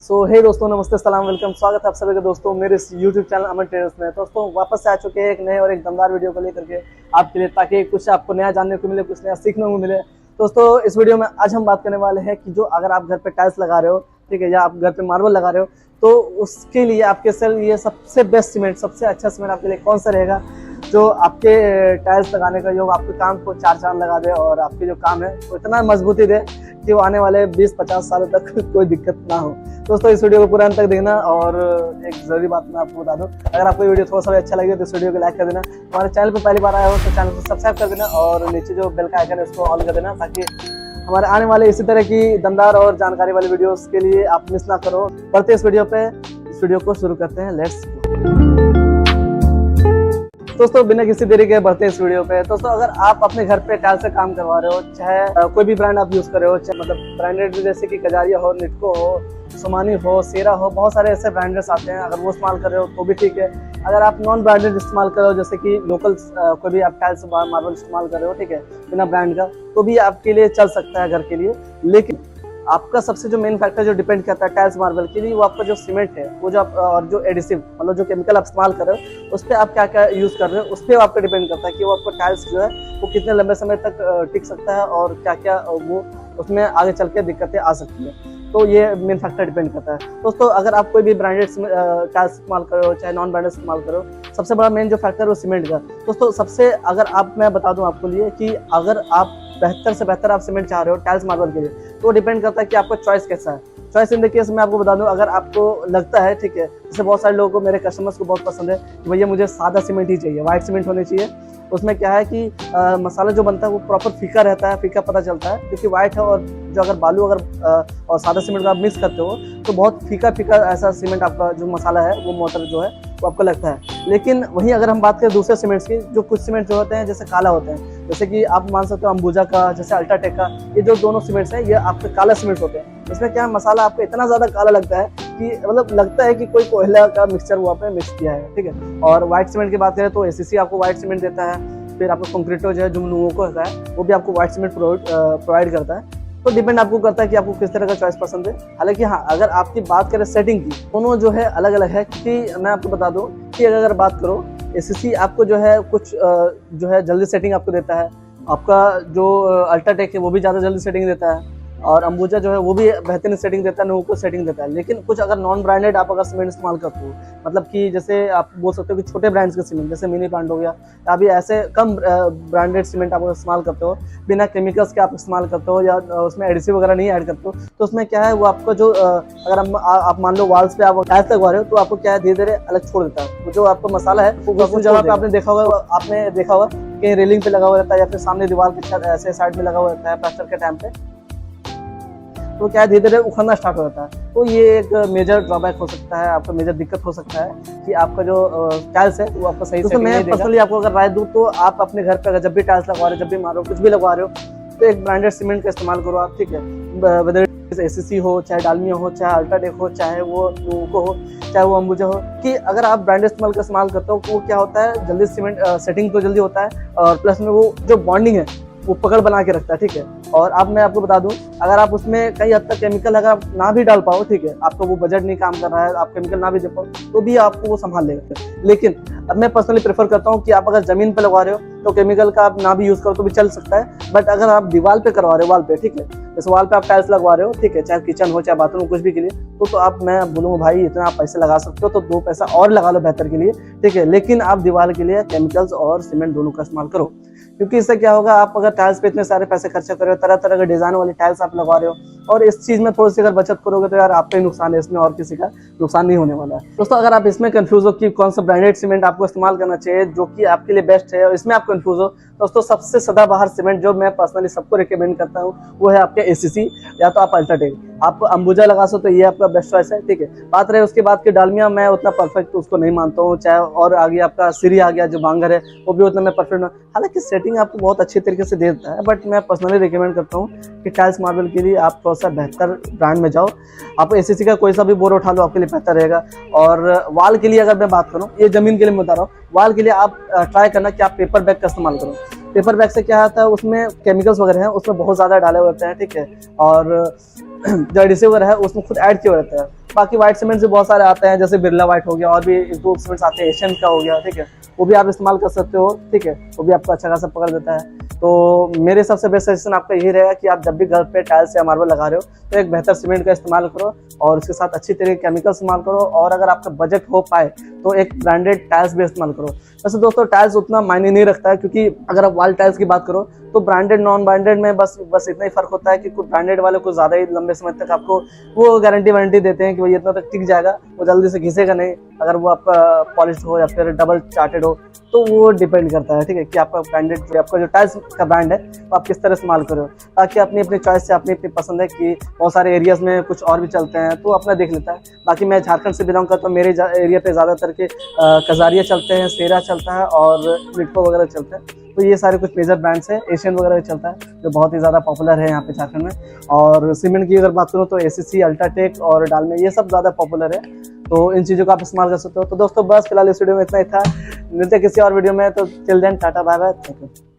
हे दोस्तों, नमस्ते, सलाम, वेलकम, स्वागत है आप सभी का दोस्तों मेरे इस YouTube चैनल अमन ट्रेडर्स में। दोस्तों वापस से आ चुके हैं एक नए और एक दमदार वीडियो को लेकर के आपके लिए, ताकि कुछ आपको नया जानने को मिले, कुछ नया सीखने को मिले। दोस्तों इस वीडियो में आज हम बात करने वाले हैं कि जो अगर आप घर पे टाइल्स लगा रहे हो, ठीक है, या आप घर पे मार्बल लगा रहे हो, तो उसके लिए आपके लिए सबसे बेस्ट सीमेंट, सबसे अच्छा सीमेंट आपके लिए कौन सा रहेगा जो आपके टाइल्स लगाने का, जो आपके काम को चार चांद लगा दे और आपके जो काम है वो इतना मजबूती दे कि वो आने वाले 20-50 सालों तक कोई दिक्कत ना हो। दोस्तों इस वीडियो को पूरा अंत तक देखना। और एक जरूरी बात मैं आपको बता दूं, अगर आपको वीडियो थोड़ा सा अच्छा लगे तो इस वीडियो को लाइक कर देना। हमारे चैनल पर पहली बार आया हो तो चैनल को सब्सक्राइब कर देना और नीचे जो बेल का आइकन है उसको ऑन कर देना, ताकि हमारे आने वाले इसी तरह की दमदार और जानकारी वाली वीडियोस के लिए आप मिस ना करो। बढ़ते इस वीडियो पे, इस वीडियो को शुरू करते हैं। लेट्स दोस्तों बिना किसी देरी के बढ़ते हैं इस वीडियो पे। दोस्तों अगर आप अपने घर पे टाइल्स से काम करवा रहे हो, चाहे कोई भी ब्रांड आप यूज कर रहे हो, चाहे मतलब ब्रांडेड जैसे कि कजारिया हो, निटको हो, सोमानी हो, सेरा हो, बहुत सारे ऐसे ब्रांड्स आते हैं, अगर वो इस्तेमाल कर रहे हो तो भी ठीक है। अगर आप नॉन ब्रांडेड इस्तेमाल कर रहे हो, जैसे कि लोकल कोई भी आप टाइल्स मार्बल इस्तेमाल कर रहे हो, ठीक है, बिना ब्रांड का, तो भी आपके लिए चल सकता है घर के लिए। लेकिन आपका सबसे जो मेन फैक्टर जो डिपेंड करता है टाइल्स मार्बल के लिए, वो आपका जो सीमेंट है, वो जो आप और जो एडिसिव मतलब जो केमिकल आप इस्तेमाल कर रहे हो, उस पर आप क्या क्या यूज कर रहे हो, उस पर आपका डिपेंड करता है कि वो आपका टाइल्स जो है वो कितने लंबे समय तक टिक सकता है और क्या क्या वो उसमें आगे चल के दिक्कतें आ सकती है। तो ये मेन फैक्टर डिपेंड करता है। दोस्तों अगर आप कोई भी ब्रांडेड टाइल्स इस्तेमाल करो, चाहे नॉन ब्रांडेड इस्तेमाल करो, सबसे बड़ा मेन जो फैक्टर है वो सीमेंट का। दोस्तों सबसे अगर आप मैं बता दूं आपको लिए कि अगर आप बेहतर से बेहतर आप सीमेंट चाह रहे हो टाइल्स मार्बल के लिए, तो डिपेंड करता है कि आपका चॉइस कैसा है। चॉइस इन द केस मैं आपको बता दूं, अगर आपको लगता है, ठीक है, जैसे बहुत सारे लोगों को, मेरे कस्टमर्स को बहुत पसंद है कि भैया मुझे सादा सीमेंट ही चाहिए, व्हाइट सीमेंट होनी चाहिए, उसमें क्या है कि मसाला जो बनता है वो प्रॉपर फीका रहता है, फीका पता चलता है, क्योंकि व्हाइट है और जो अगर बालू और सादा सीमेंट को आप मिक्स करते हो तो बहुत फीका फीका ऐसा सीमेंट आपका जो मसाला है वो मोटर जो है वो आपको लगता है। लेकिन वहीं अगर हम बात करें दूसरे सीमेंट्स की, जो कुछ सीमेंट जो होते हैं जैसे काला होते हैं, जैसे कि आप मान सकते हो अंबुजा का, जैसे अल्ट्राटेक का, ये जो दोनों सीमेंट्स हैं ये आपके काला सीमेंट्स होते हैं। इसमें क्या मसाला आपको इतना ज्यादा काला लगता है कि मतलब लगता है कि कोई कोयला का मिक्सचर वहाँ पे मिक्स किया है, ठीक है। और व्हाइट सीमेंट की बात करें तो एसीसी आपको व्हाइट सीमेंट देता है, फिर आपको कंक्रीटो जो है जो लोगों को होता है वो भी आपको व्हाइट सीमेंट प्रोवाइड करता है। तो डिपेंड आपको करता है कि आपको किस तरह का चॉइस पसंद है। हालांकि हाँ, अगर आपकी बात करें सेटिंग की, दोनों जो है अलग अलग है, क्योंकि मैं आपको बता दूं कि अगर बात करो एसीसी आपको जो है कुछ जो है जल्दी सेटिंग आपको देता है, आपका जो अल्ट्राटेक है वो भी ज़्यादा जल्दी सेटिंग देता है, और अंबुजा जो है वो भी बेहतरीन सेटिंग देता है, नोको को सेटिंग देता है। लेकिन कुछ अगर नॉन ब्रांडेड आप अगर सीमेंट इस्तेमाल करते हो, मतलब कि जैसे आप बोल सकते हो कि छोटे ब्रांड्स के सीमेंट, जैसे मिनी प्लांट हो गया, या भी ऐसे कम ब्रांडेड सीमेंट आप इस्तेमाल करते हो, बिना केमिकल्स के आप इस्तेमाल करते हो, या उसमें एडिसिव वगैरह नहीं ऐड करते हो, तो उसमें क्या है वो आपका जो अगर आप मान लो वॉल्स पे आप टाइल्स लगवा रहे हो, तो आपको क्या है धीरे धीरे अलग छोड़ देता है। वो जो आपका मसाला है वो कुछ जगह पे आपने देखा होगा कहीं रेलिंग पे लगा हुआ रहता है, या फिर सामने दीवार के छत ऐसे साइड में लगा हुआ रहता है प्लास्टर के टाइम पे, तो क्या धीरे धीरे उखड़ना स्टार्ट हो जाता है। तो ये एक मेजर ड्रॉबैक हो सकता है, आपका मेजर दिक्कत हो सकता है कि आपका जो टाइल्स है वो आपका सही से मैं पर्सनली आपको अगर राय दूं तो आप अपने घर पर जब भी टाइल्स लगवा रहे हो, जब भी मारो, कुछ भी लगवा रहे हो, तो एक ब्रांडेड सीमेंट का इस्तेमाल करो आप, ठीक है। वेदर एसीसी हो, चाहे डालमिया हो, चाहे अल्ट्राटेक हो, चाहे वो लोको हो, चाहे वो अंबुजा हो, कि अगर आप ब्रांडेड सीमेंट का इस्तेमाल करते हो तो वो क्या होता है, जल्दी सीमेंट सेटिंग तो जल्दी होता है, और प्लस में वो जो बॉन्डिंग है वो पकड़ बना के रखता है, ठीक है। और अब मैं आपको बता दूं, अगर आप उसमें कई हद तक केमिकल अगर आप ना भी डाल पाओ, ठीक है, आपका वो बजट नहीं काम कर रहा है, आप केमिकल ना भी दे पाओ, तो भी आपको वो संभाल लेगा। लेकिन अब मैं पर्सनली प्रेफर करता हूँ कि आप अगर जमीन पे लगवा रहे हो तो केमिकल का आप ना भी यूज करो तो भी चल सकता है। बट अगर आप दीवार पे करवा रहे हो, वाल पे, ठीक है, जैसे वाल पे आप टाइल्स लगवा रहे हो, ठीक है, चाहे किचन हो चाहे बाथरूम, कुछ भी के लिए, तो आप मैं बोलूँगा भाई इतना आप पैसे लगा सकते हो तो 2 पैसा और लगा लो बेहतर के लिए, ठीक है। लेकिन आप दीवार के लिए केमिकल्स और सीमेंट दोनों का इस्तेमाल करो, क्योंकि इससे क्या होगा, आप अगर टाइल्स पे इतने सारे पैसे खर्चा कर रहे हो, तरह तरह के डिजाइन वाली टाइल्स आप लगवा रहे हो, और इस चीज में थोड़ी सी अगर बचत करोगे तो यार आपका ही नुकसान है, इसमें और किसी का नुकसान नहीं होने वाला है। दोस्तों अगर आप इसमें कंफ्यूज हो कि कौन सा ब्रांडेड सीमेंट आपको इस्तेमाल करना चाहिए जो कि आपके लिए बेस्ट है, और इसमें आप कंफ्यूज हो, दोस्तों सबसे सदाबहार सीमेंट जो मैं पर्सनली सबको रिकमेंड करता हूँ वो है आपके एसीसी, या तो आप अल्ट्राटेक, आप अंबुजा लगा सो तो ये आपका बेस्ट चॉइस है, ठीक है। बात रहे उसके बाद की डालमिया, मैं उतना परफेक्ट उसको नहीं मानता हूँ, चाहे और आगे आपका सीरी आ गया जो बांगर है वो भी उतना मैं परफेक्ट, हालांकि सेटिंग आपको बहुत अच्छे तरीके से दे देता है, बट मैं पर्सनली रिकमेंड करता हूँ कि टाइल्स मार्बल के लिए आप थोड़ा सा बेहतर ब्रांड में जाओ। आप एसीसी का कोई सा भी बोर उठा लो, आपके लिए बेहतर रहेगा। और वाल के लिए अगर मैं बात करूँ, ये जमीन के लिए मैं बता रहा हूँ, वाल के लिए आप ट्राई करना कि आप पेपर बैग का इस्तेमाल करो। पेपर बैग से क्या होता है, उसमें केमिकल्स वगैरह हैं, उसमें बहुत ज़्यादा डाले हुए होते हैं, ठीक है, और जो एडिसिव वगैरह है उसमें खुद ऐड किया रहता है, बाकी व्हाइट सीमेंट भी बहुत सारे आते हैं, जैसे बिरला व्हाइट हो गया, और भी एक दो सीमेंट्स आते हैं, एशियन का हो गया, ठीक है, वो भी आप इस्तेमाल कर सकते हो, ठीक है, वो भी आपको अच्छा खासा पकड़ देता है। तो मेरे सबसे बेस्ट सजेशन आपका यही रहेगा कि आप जब भी घर पे टाइल्स या मार्बल लगा रहे हो तो एक बेहतर सीमेंट का इस्तेमाल करो और उसके साथ अच्छी तरह के केमिकल इस्तेमाल करो, और अगर आपका बजट हो पाए तो एक ब्रांडेड टाइल्स भी इस्तेमाल करो। वैसे दोस्तों टाइल्स उतना मायने नहीं रखता है, क्योंकि अगर आप वॉल टाइल्स की बात करो तो ब्रांडेड नॉन ब्रांडेड में बस इतना ही फर्क होता है कि कुछ ब्रांडेड वाले कुछ ज़्यादा ही लंबे समय तक आपको वो गारंटी वारंटी देते हैं कि भाई इतना तक टिक जाएगा, वो जल्दी से घिसेगा नहीं, अगर वो आपका पॉलिश हो या फिर डबल चार्टेड हो, तो वो डिपेंड करता है, ठीक है, कि आपका ब्रांडेड आपका जो टाइल्स का ब्रांड है वो आप किस तरह इस्तेमाल करो, ताकि अपनी अपनी चॉइस से अपनी अपनी पसंद है कि बहुत सारे एरियाज़ में कुछ और भी चलते हैं तो अपना देख लेता है। बाकी मैं झारखंड से बिलोंग करता हूँ, मेरे एरिया पे ज़्यादातर के कजारिया चलते हैं, सेरा चलता है और निटको वगैरह चलते हैं, तो ये सारे कुछ मेजर ब्रांड्स हैं। एशियन वगैरह भी चलता है जो बहुत ही ज़्यादा पॉपुलर है यहाँ पे झारखंड में। और सीमेंट की अगर बात करूँ तो एसीसी, अल्ट्राटेक और डालमिया, ये सब ज़्यादा पॉपुलर है, तो इन चीज़ों का आप इस्तेमाल कर सकते हो। तो दोस्तों बस फिलहाल इस वीडियो में इतना ही था, मिलते हैं किसी और वीडियो में, तो till then tata bye bye, thank you.